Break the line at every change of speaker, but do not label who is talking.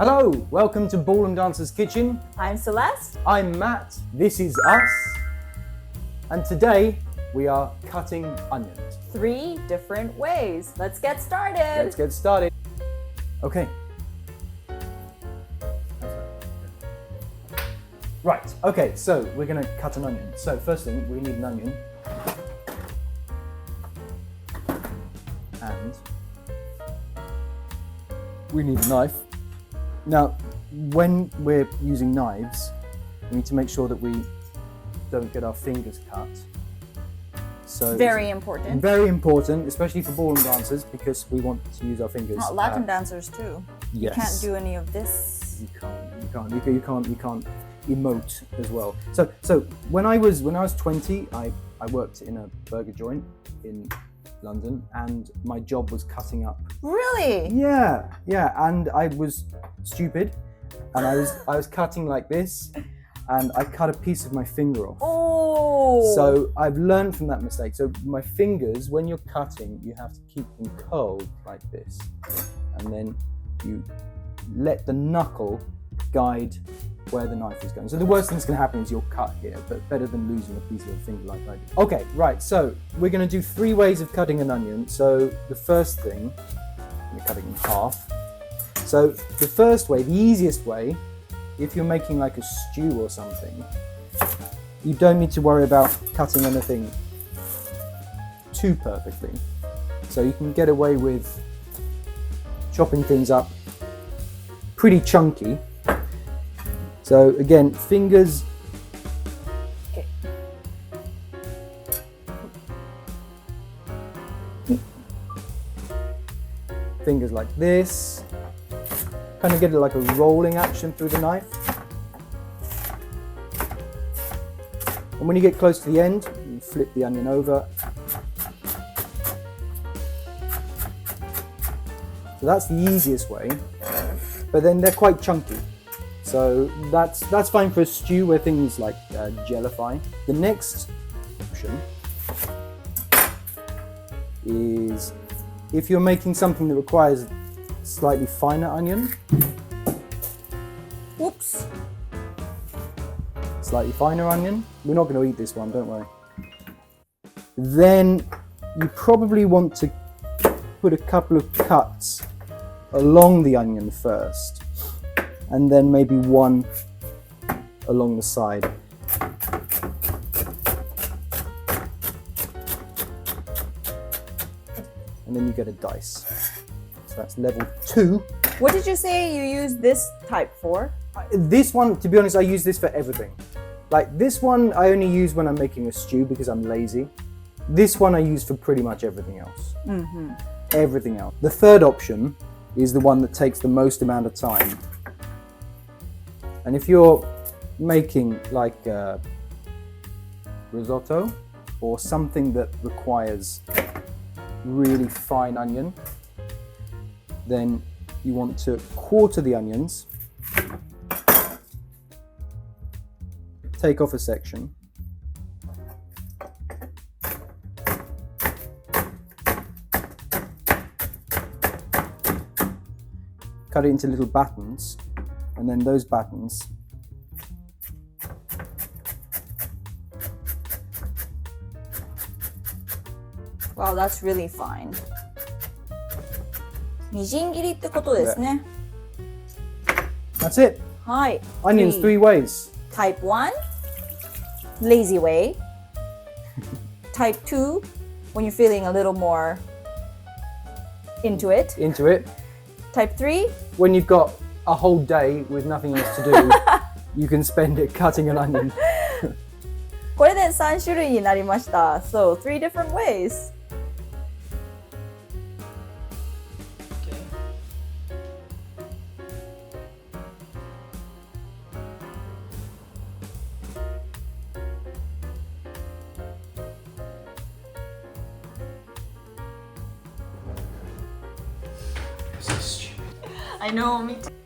Hello, welcome to Ballroom Dancer's Kitchen.
I'm Celeste.
I'm Matt. This is us. And today we are cutting onions.
3 different ways. Let's get started.
Let's get started. Okay. Right, okay, so we're going to cut an onion. So first thing, we need an onion. And we need a knife. Now, when we're using knives, we need to make sure that we don't get our fingers cut. So
Very important.
Very important, especially for ballroom dancers, because we want to use our fingers.
Latin dancers too.
Yes.
You can't do any of this.
You can't emote as well. So when I was 20, I worked in a burger joint in London, and my job was cutting up.
Really?
Yeah, and I was stupid, and I was cutting like this, and I cut a piece of my finger off.
Oh.
So I've learned from that mistake. So my fingers, when you're cutting, you have to keep them curled like this, and then you let the knuckle guide where the knife is going. So the worst thing that's going to happen is you'll cut here, but better than losing a piece of a finger like I did. Okay, right, so we're going to do 3 ways of cutting an onion. So the first thing, we're cutting in half. So the first way, the easiest way, if you're making like a stew or something, you don't need to worry about cutting anything too perfectly. So you can get away with chopping things up pretty chunky. So again, fingers.
Okay.
Fingers like this. Kind of get it like a rolling action through the knife. And when you get close to the end, you flip the onion over. So that's the easiest way, but then they're quite chunky. So that's fine for a stew where things like jellify. The next option is if you're making something that requires slightly finer onion.
Whoops.
Slightly finer onion. We're not going to eat this one, don't worry. Then you probably want to put a couple of cuts along the onion first, and then maybe one along the side. And then you get a dice. So that's level 2.
What did you say you use this type for?
This one, to be honest, I use this for everything. Like this one I only use when I'm making a stew because I'm lazy. This one I use for pretty much everything else.
Mm-hmm.
Everything else. The third option is the one that takes the most amount of time. And if you're making like risotto or something that requires really fine onion, then you want to quarter the onions, take off a section, cut it into little battens, and then those battens
Wow, that's really fine. みじん切りってことですね。
That's it.
はい。
Onions 3 ways.
Type 1, lazy way. Type 2, when you're feeling a little more into it.
Into it.
Type 3,
When you've got a whole day with nothing else to do, you can spend it cutting an onion.
これで3種類になりました。So, 3 different ways. I know, me too.